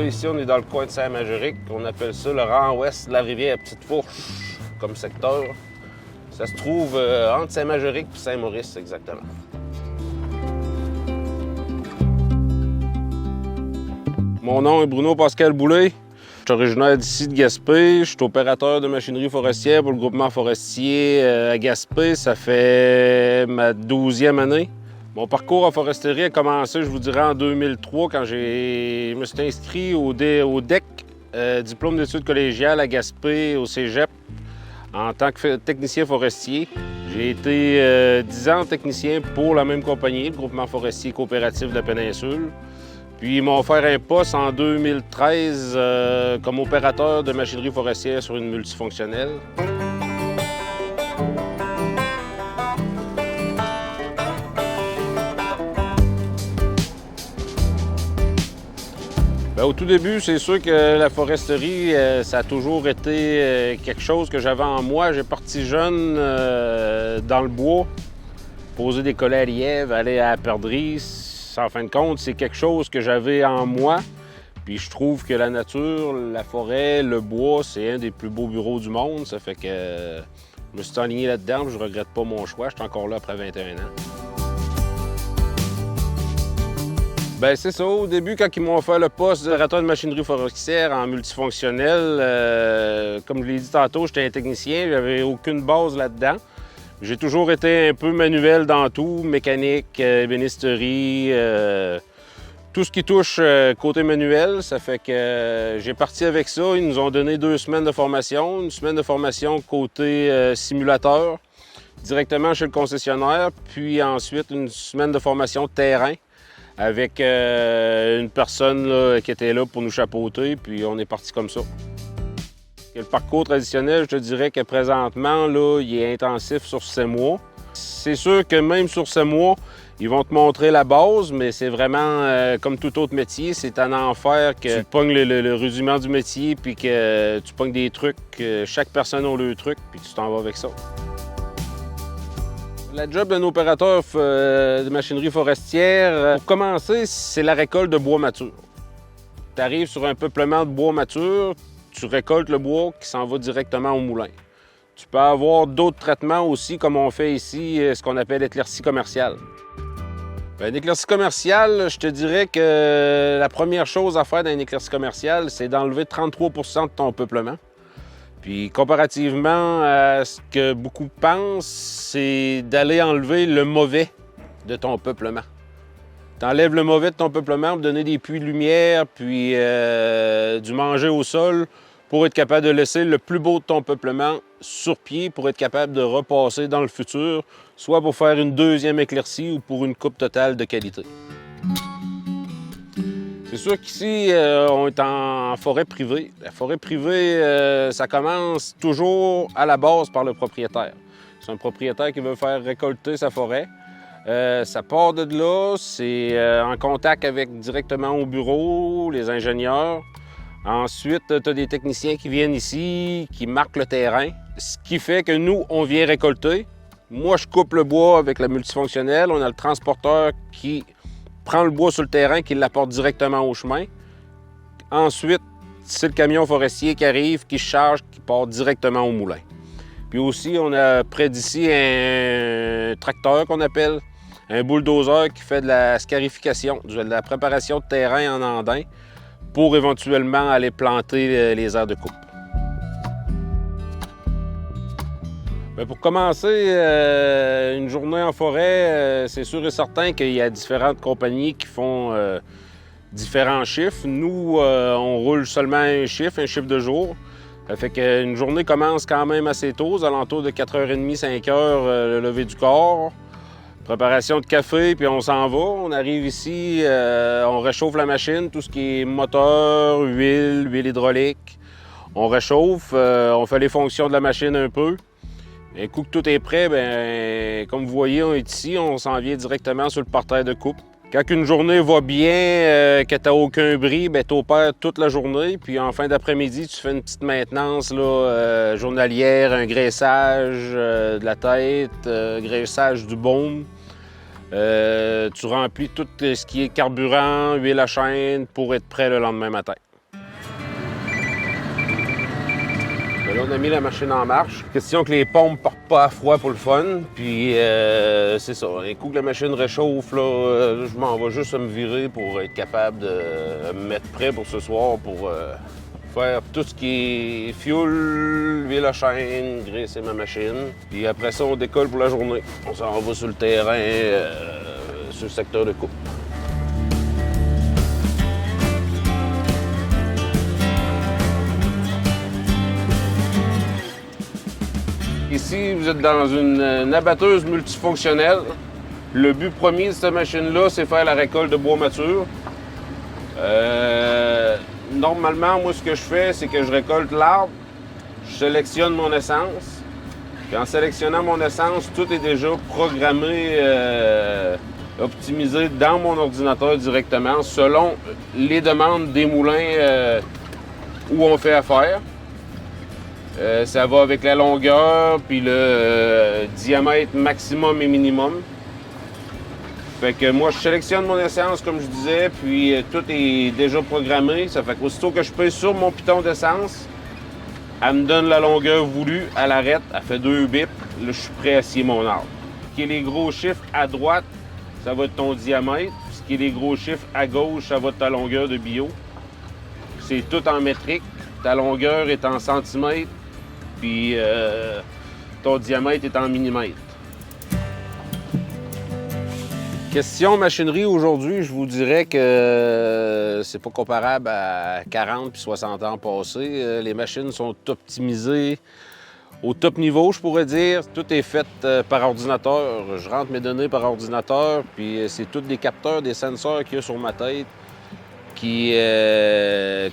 ici, on est dans le coin de Saint-Majoric. On appelle ça le rang ouest de la rivière Petite-Fourche comme secteur. Ça se trouve entre Saint-Majoric et Saint-Maurice, exactement. Mon nom est Bruno Pascal Boulay. Je suis originaire d'ici de Gaspé. Je suis opérateur de machinerie forestière pour le groupement forestier à Gaspé. Ça fait ma 12e année. Mon parcours en foresterie a commencé, je vous dirais, en 2003 quand je me suis inscrit au DEC, diplôme d'études collégiales à Gaspé, au cégep, en tant que technicien forestier. J'ai été 10 ans technicien pour la même compagnie, le groupement forestier coopératif de la péninsule. Puis ils m'ont offert un poste en 2013 comme opérateur de machinerie forestière sur une multifonctionnelle. Bien, au tout début, c'est sûr que la foresterie, ça a toujours été quelque chose que j'avais en moi. J'ai parti jeune dans le bois, poser des collets à lièvre, aller à la perdrix. En fin de compte, c'est quelque chose que j'avais en moi. Puis je trouve que la nature, la forêt, le bois, c'est un des plus beaux bureaux du monde. Ça fait que je me suis enligné là-dedans, puis je regrette pas mon choix. Je suis encore là après 21 ans. Bien, c'est ça. Au début, quand ils m'ont offert le poste d'opérateur de machinerie forestière en multifonctionnel, comme je l'ai dit tantôt, j'étais un technicien, j'avais aucune base là-dedans. J'ai toujours été un peu manuel dans tout, mécanique, ébénisterie, tout ce qui touche côté manuel. Ça fait que j'ai parti avec ça. Ils nous ont donné 2 semaines de formation. Une semaine de formation côté simulateur, directement chez le concessionnaire, puis ensuite une semaine de formation terrain avec une personne là, qui était là pour nous chapeauter, puis on est parti comme ça. Le parcours traditionnel, je te dirais que présentement, là, il est intensif sur 7 mois. C'est sûr que même sur 7 mois, ils vont te montrer la base, mais c'est vraiment comme tout autre métier, c'est un enfer que tu pognes le rudiment du métier puis que tu pognes des trucs, chaque personne a le truc, puis tu t'en vas avec ça. La job d'un opérateur de machinerie forestière, pour commencer, c'est la récolte de bois mature. Tu arrives sur un peuplement de bois mature, tu récoltes le bois qui s'en va directement au moulin. Tu peux avoir d'autres traitements aussi, comme on fait ici, ce qu'on appelle l'éclaircie commerciale. Bien, l'éclaircie commerciale, je te dirais que la première chose à faire dans une éclaircie commerciale, c'est d'enlever 33 % de ton peuplement. Puis comparativement à ce que beaucoup pensent, c'est d'aller enlever le mauvais de ton peuplement. Tu enlèves le mauvais de ton peuplement pour donner des puits de lumière, puis du manger au sol, pour être capable de laisser le plus beau de ton peuplement sur pied, pour être capable de repasser dans le futur, soit pour faire une deuxième éclaircie ou pour une coupe totale de qualité. C'est sûr qu'ici, on est en forêt privée. La forêt privée, ça commence toujours à la base par le propriétaire. C'est un propriétaire qui veut faire récolter sa forêt. Ça part de là, c'est en contact avec directement au bureau, les ingénieurs. Ensuite, tu as des techniciens qui viennent ici, qui marquent le terrain, ce qui fait que nous, on vient récolter. Moi, je coupe le bois avec la multifonctionnelle. On a le transporteur qui prend le bois sur le terrain, qui l'apporte directement au chemin. Ensuite, c'est le camion forestier qui arrive, qui charge, qui part directement au moulin. Puis aussi, on a près d'ici un tracteur qu'on appelle, un bulldozer qui fait de la scarification, de la préparation de terrain en andin pour éventuellement aller planter les aires de coupe. Bien, pour commencer, une journée en forêt, c'est sûr et certain qu'il y a différentes compagnies qui font différents chiffres. Nous, on roule seulement un chiffre de jour. Ça fait qu'une journée commence quand même assez tôt, aux alentours de 4h30, 5h, le lever du corps. Préparation de café, puis on s'en va. On arrive ici, on réchauffe la machine, tout ce qui est moteur, huile hydraulique. On réchauffe, on fait les fonctions de la machine un peu. Un coup que tout est prêt, bien, comme vous voyez, on est ici, on s'en vient directement sur le parterre de coupe. Quand une journée va bien, que tu n'as aucun bris, bien, tu opères toute la journée. Puis en fin d'après-midi, tu fais une petite maintenance là, journalière, un graissage de la tête, graissage du baume. Tu remplis tout ce qui est carburant, huile à chaîne pour être prêt le lendemain matin. Là, on a mis la machine en marche. Question que les pompes ne partent pas à froid pour le fun. Puis c'est ça. Un coup que la machine réchauffe, là, je m'en vais juste me virer pour être capable de me mettre prêt pour ce soir pour faire tout ce qui est fuel, huile à chaîne, graisser ma machine. Puis après ça, on décolle pour la journée. On s'en va sur le terrain, sur le secteur de coupe. Ici, vous êtes dans une abatteuse multifonctionnelle. Le but premier de cette machine-là, c'est faire la récolte de bois mature. Normalement, moi, ce que je fais, c'est que je récolte l'arbre, je sélectionne mon essence. Puis en sélectionnant mon essence, tout est déjà programmé, optimisé dans mon ordinateur directement, selon les demandes des moulins où on fait affaire. Ça va avec la longueur, puis le diamètre maximum et minimum. Fait que moi, je sélectionne mon essence, comme je disais, puis tout est déjà programmé. Ça fait qu'aussitôt que je pèse sur mon piton d'essence, elle me donne la longueur voulue, elle arrête, elle fait 2 bips. Là, je suis prêt à scier mon arbre. Ce qui est les gros chiffres à droite, ça va être ton diamètre. Ce qui est les gros chiffres à gauche, ça va être ta longueur de bio. C'est tout en métrique. Ta longueur est en centimètres, puis ton diamètre est en millimètres. Question machinerie aujourd'hui, je vous dirais que c'est pas comparable à 40 puis 60 ans passés. Les machines sont optimisées au top niveau, je pourrais dire. Tout est fait par ordinateur. Je rentre mes données par ordinateur, puis c'est tous des capteurs, des sensors qu'il y a sur ma tête qui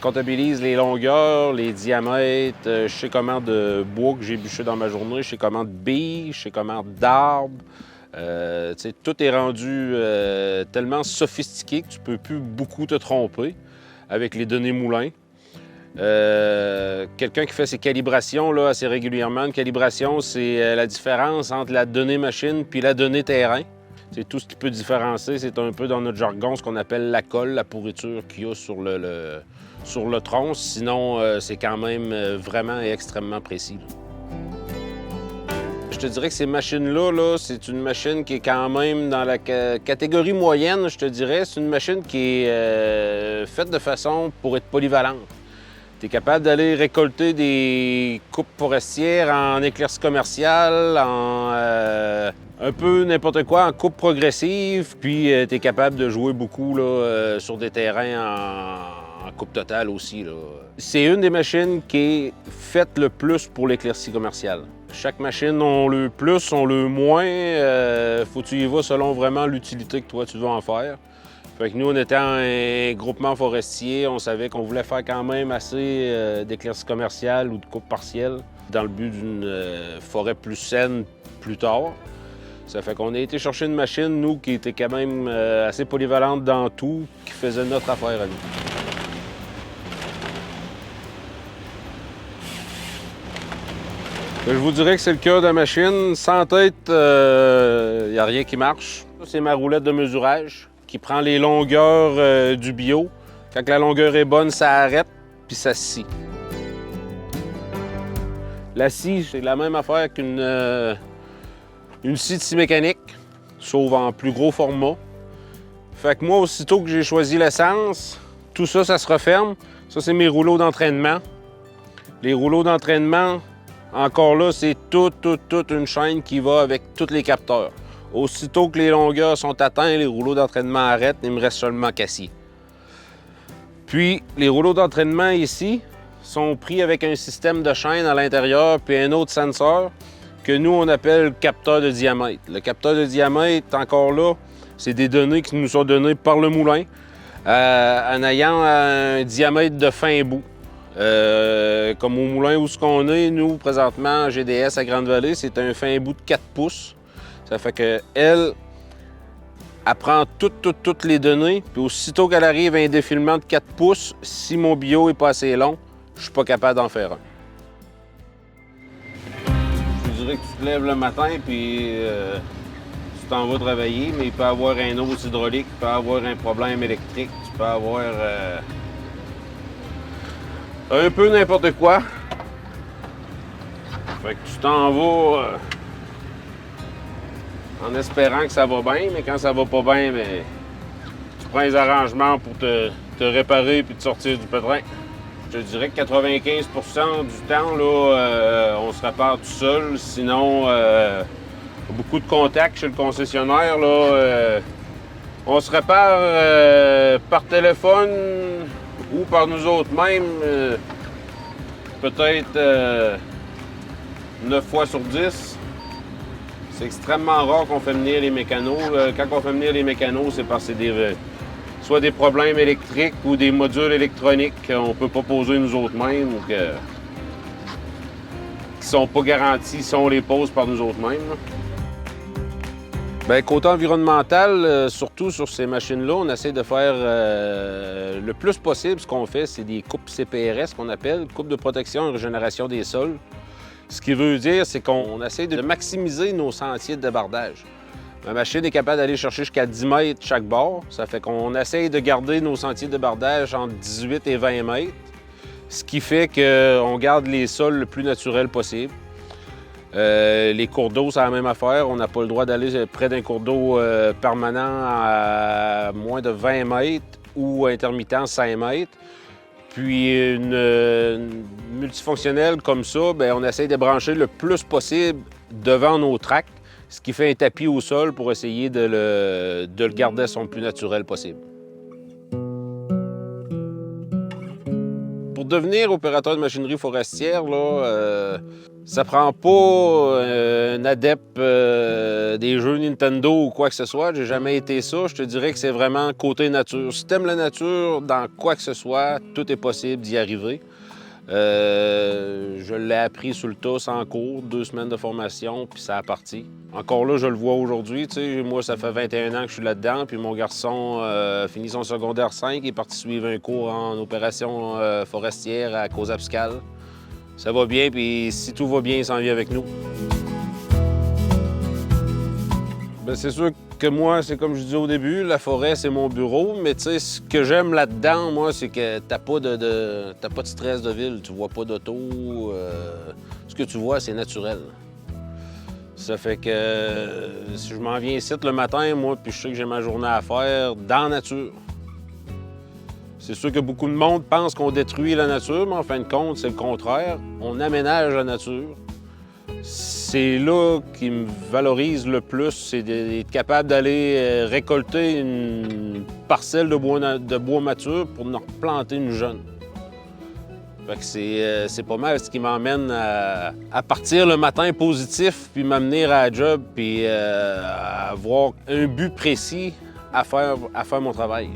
comptabilisent les longueurs, les diamètres. Je sais comment de bois que j'ai bûché dans ma journée, je sais comment de billes, je sais comment d'arbres. Tout est rendu tellement sophistiqué que tu ne peux plus beaucoup te tromper avec les données moulins. Quelqu'un qui fait ses calibrations là, assez régulièrement, une calibration, c'est la différence entre la donnée machine puis la donnée terrain. C'est tout ce qui peut différencier, c'est un peu dans notre jargon ce qu'on appelle la colle, la pourriture qu'il y a sur le tronc. Sinon, c'est quand même vraiment et extrêmement précis. Je te dirais que ces machines-là, c'est une machine qui est quand même dans la catégorie moyenne, je te dirais. C'est une machine qui est faite de façon pour être polyvalente. Tu es capable d'aller récolter des coupes forestières en éclaircie commerciale, en un peu n'importe quoi, en coupe progressive. Puis tu es capable de jouer beaucoup là, sur des terrains en coupe totale aussi. C'est une des machines qui est faite le plus pour l'éclaircie commerciale. Chaque machine, on le plus, on le moins. Faut que tu y vas selon vraiment l'utilité que toi tu veux en faire. Fait que nous, on était un groupement forestier. On savait qu'on voulait faire quand même assez d'éclaircie commerciale ou de coupe partielle dans le but d'une forêt plus saine plus tard. Ça fait qu'on a été chercher une machine, nous, qui était quand même assez polyvalente dans tout, qui faisait notre affaire à nous. Je vous dirais que c'est le cœur de la machine. Sans tête, il n'y a rien qui marche. C'est ma roulette de mesurage qui prend les longueurs du bio. Quand la longueur est bonne, ça arrête puis ça scie. La scie, c'est la même affaire qu'une scie de scie mécanique, sauf en plus gros format. Fait que moi, aussitôt que j'ai choisi l'essence, tout ça, ça se referme. Ça, c'est mes rouleaux d'entraînement. Les rouleaux d'entraînement, encore là, c'est toute une chaîne qui va avec tous les capteurs. Aussitôt que les longueurs sont atteintes, les rouleaux d'entraînement arrêtent, il me reste seulement qu'à scier. Puis, les rouleaux d'entraînement ici sont pris avec un système de chaîne à l'intérieur puis un autre sensor que nous, on appelle capteur de diamètre. Le capteur de diamètre, encore là, c'est des données qui nous sont données par le moulin en ayant un diamètre de fin bout. Comme au moulin où on est, nous, présentement, GDS à Grande-Vallée, c'est un fin bout de 4 pouces. Ça fait qu'elle prend toutes les données, puis aussitôt qu'elle arrive à un défilement de 4 pouces, si mon bio n'est pas assez long, je suis pas capable d'en faire un. Je vous dirais que tu te lèves le matin, puis tu t'en vas travailler, mais il peut y avoir un hausse hydraulique, il peut y avoir un problème électrique, tu peux avoir un peu n'importe quoi. Fait que tu t'en vas en espérant que ça va bien, mais quand ça va pas bien, mais tu prends les arrangements pour te réparer puis te sortir du pétrin. Je te dirais que 95 du temps, là, on se répare tout seul. Sinon, beaucoup de contacts chez le concessionnaire. Là, on se répare par téléphone ou par nous autres mêmes. Peut-être 9 fois sur 10. C'est extrêmement rare qu'on fait venir les mécanos. Quand on fait venir les mécanos, c'est parce que c'est soit des problèmes électriques ou des modules électroniques qu'on ne peut pas poser nous autres mêmes ou qui ne sont pas garantis si on les pose par nous autres mêmes. Bien, côté environnemental, surtout sur ces machines-là, on essaie de faire le plus possible. Ce qu'on fait, c'est des coupes CPRS qu'on appelle, coupes de protection et régénération des sols. Ce qui veut dire, c'est qu'on essaie de maximiser nos sentiers de débardage. Ma machine est capable d'aller chercher jusqu'à 10 mètres chaque bord. Ça fait qu'on essaye de garder nos sentiers de débardage entre 18 et 20 mètres, ce qui fait qu'on garde les sols le plus naturel possible. Les cours d'eau, c'est la même affaire. On n'a pas le droit d'aller près d'un cours d'eau permanent à moins de 20 mètres ou intermittent 5 mètres. Puis une multifonctionnelle comme ça, bien, on essaye de brancher le plus possible devant nos tracts, ce qui fait un tapis au sol pour essayer de le garder son plus naturel possible. Pour devenir opérateur de machinerie forestière, là, ça prend pas un adepte des jeux Nintendo ou quoi que ce soit. J'ai jamais été ça. Je te dirais que c'est vraiment côté nature. Si t'aimes la nature, dans quoi que ce soit, tout est possible d'y arriver. Je l'ai appris sur le tas, en cours, 2 semaines de formation, puis ça a parti. Encore là, je le vois aujourd'hui. Moi, ça fait 21 ans que je suis là-dedans, puis mon garçon finit son secondaire 5, il est parti suivre un cours en opération forestière à Cozapscal. Ça va bien, puis si tout va bien, il s'en vient avec nous. Bien, c'est sûr que moi, c'est comme je disais au début, la forêt, c'est mon bureau, mais tu sais, ce que j'aime là-dedans, moi, c'est que t'as pas de stress de ville, tu vois pas d'auto. Ce que tu vois, c'est naturel. Ça fait que si je m'en viens ici le matin, moi, puis je sais que j'ai ma journée à faire dans la nature. C'est sûr que beaucoup de monde pense qu'on détruit la nature, mais en fin de compte, c'est le contraire. On aménage la nature. C'est là qui me valorise le plus, c'est d'être capable d'aller récolter une parcelle de bois mature pour en replanter une jeune. Fait que c'est pas mal ce qui m'emmène à partir le matin positif, puis m'amener à la job, puis à avoir un but précis à faire mon travail.